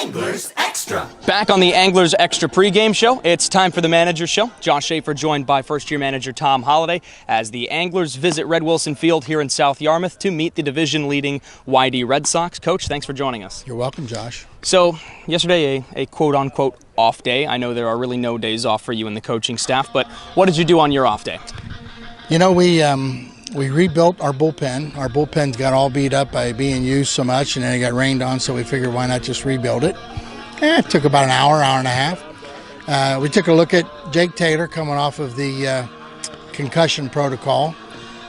Anglers Extra. Back on the Anglers Extra pregame show, it's time for the Manager Show. Josh Schaefer joined by first-year manager Tom Holliday as the Anglers visit Red Wilson Field here in South Yarmouth to meet the division-leading YD Red Sox. Coach, thanks for joining us. You're welcome, Josh. So, yesterday, a quote-unquote off day. I know there are really no days off for you and the coaching staff, but what did you do on your off day? You know, we rebuilt our bullpen. Our bullpen's got all beat up by being used so much, and then it got rained on, so we figured why not just rebuild it. It took about an hour and a half. We took a look at Jake Taylor coming off of the concussion protocol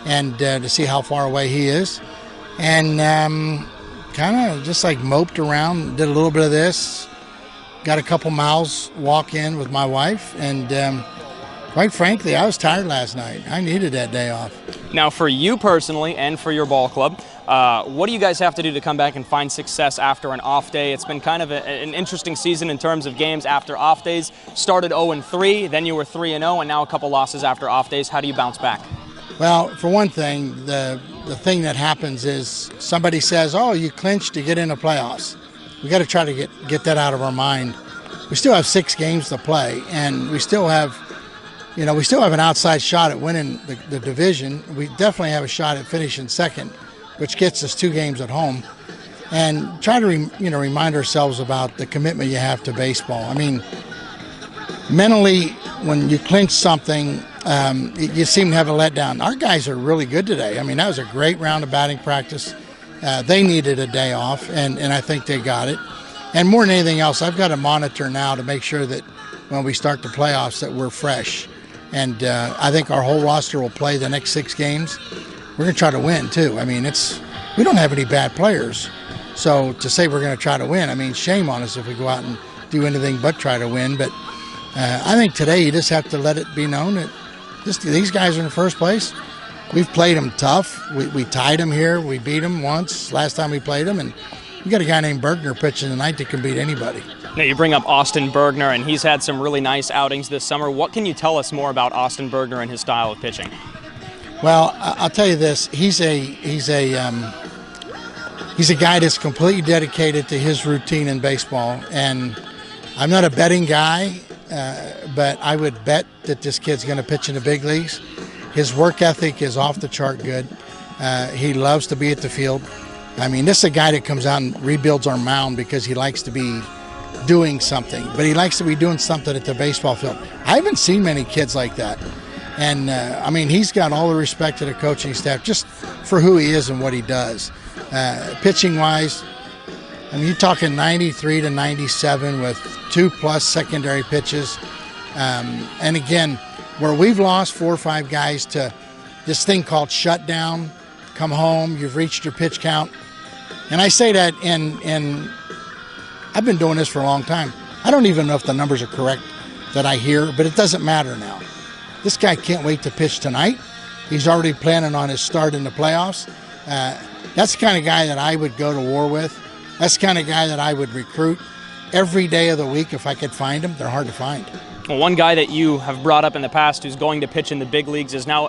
and to see how far away he is. And kind of just like moped around, did a little bit of this, got a couple miles walk in with my wife, and quite frankly, I was tired last night. I needed that day off. Now, for you personally and for your ball club, what do you guys have to do to come back and find success after an off day? It's been kind of an interesting season in terms of games after off days. Started 0-3, then you were 3-0, and now a couple losses after off days. How do you bounce back? Well, for one thing, the thing that happens is somebody says, oh, you clinched to get into playoffs. We got to try to get that out of our mind. We still have 6 games to play, and we still have an outside shot at winning the division. We definitely have a shot at finishing second, which gets us 2 games at home. And try to remind ourselves about the commitment you have to baseball. I mean, mentally, when you clinch something, you seem to have a letdown. Our guys are really good today. I mean, that was a great round of batting practice. They needed a day off, and I think they got it. And more than anything else, I've got to monitor now to make sure that when we start the playoffs that we're fresh. And I think our whole roster will play the next 6 games. We're going to try to win, too. I mean, we don't have any bad players. So to say we're going to try to win, I mean, shame on us if we go out and do anything but try to win. But I think today you just have to let it be known that these guys are in first place. We've played them tough. We tied them here. We beat them once last time we played them. And we got a guy named Bergner pitching tonight that can beat anybody. Now, you bring up Austin Bergner, and he's had some really nice outings this summer. What can you tell us more about Austin Bergner and his style of pitching? Well, I'll tell you this: he's a guy that's completely dedicated to his routine in baseball. And I'm not a betting guy, but I would bet that this kid's going to pitch in the big leagues. His work ethic is off the chart good. He loves to be at the field. I mean, this is a guy that comes out and rebuilds our mound because he likes to be doing something, but he likes to be doing something at the baseball field. I haven't seen many kids like that. And, I mean, he's got all the respect of the coaching staff just for who he is and what he does. Pitching-wise, I mean, you're talking 93 to 97 with 2+ secondary pitches. And, again, where we've lost 4 or 5 guys to this thing called shutdown, come home, you've reached your pitch count. And I say that in I've been doing this for a long time. I don't even know if the numbers are correct that I hear, but it doesn't matter now. This guy can't wait to pitch tonight. He's already planning on his start in the playoffs. That's the kind of guy that I would go to war with. That's the kind of guy that I would recruit every day of the week if I could find him. They're hard to find. Well, one guy that you have brought up in the past who's going to pitch in the big leagues is now,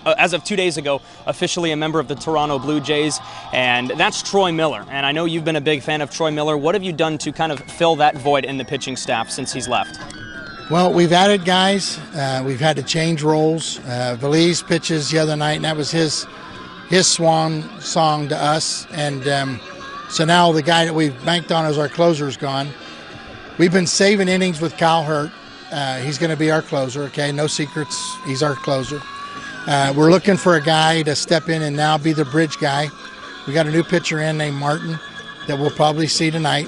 as of 2 days ago, officially a member of the Toronto Blue Jays, and that's Troy Miller. And I know you've been a big fan of Troy Miller. What have you done to kind of fill that void in the pitching staff since he's left? Well, we've added guys. We've had to change roles. Valise pitches the other night, and that was his swan song to us. And so now the guy that we've banked on as our closer is gone. We've been saving innings with Kyle Hurt. He's going to be our closer, okay? No secrets. He's our closer. We're looking for a guy to step in and now be the bridge guy. We got a new pitcher in named Martin that we'll probably see tonight.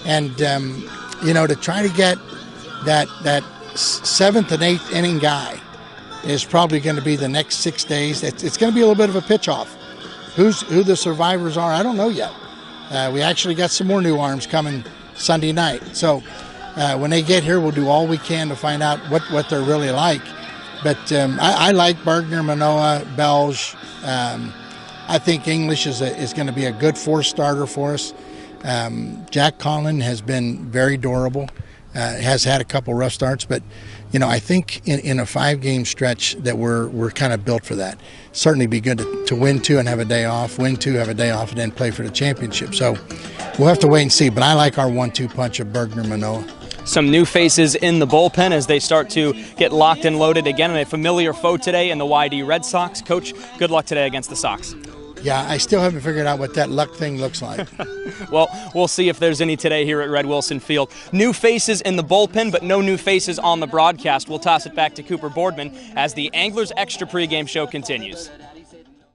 And, to try to get that 7th and 8th inning guy is probably going to be the next 6 days. It's going to be a little bit of a pitch-off. Who the survivors are, I don't know yet. We actually got some more new arms coming Sunday night. So when they get here, we'll do all we can to find out what they're really like. But I like Bergner, Manoah, Belge. I think English is going to be a good 4th starter for us. Jack Conlon has been very durable. has had a couple rough starts, but I think in a 5-game stretch that we're kind of built for that. Certainly be good to win 2 and have a day off, win 2, have a day off, and then play for the championship. So we'll have to wait and see, but I like our 1-2 punch of Bergner, Manoah. Some new faces in the bullpen as they start to get locked and loaded again, and a familiar foe today in the YD Red Sox. Coach, good luck today against the Sox. Yeah, I still haven't figured out what that luck thing looks like. Well, we'll see if there's any today here at Red Wilson Field. New faces in the bullpen, but no new faces on the broadcast. We'll toss it back to Cooper Boardman as the Anglers Extra pregame show continues.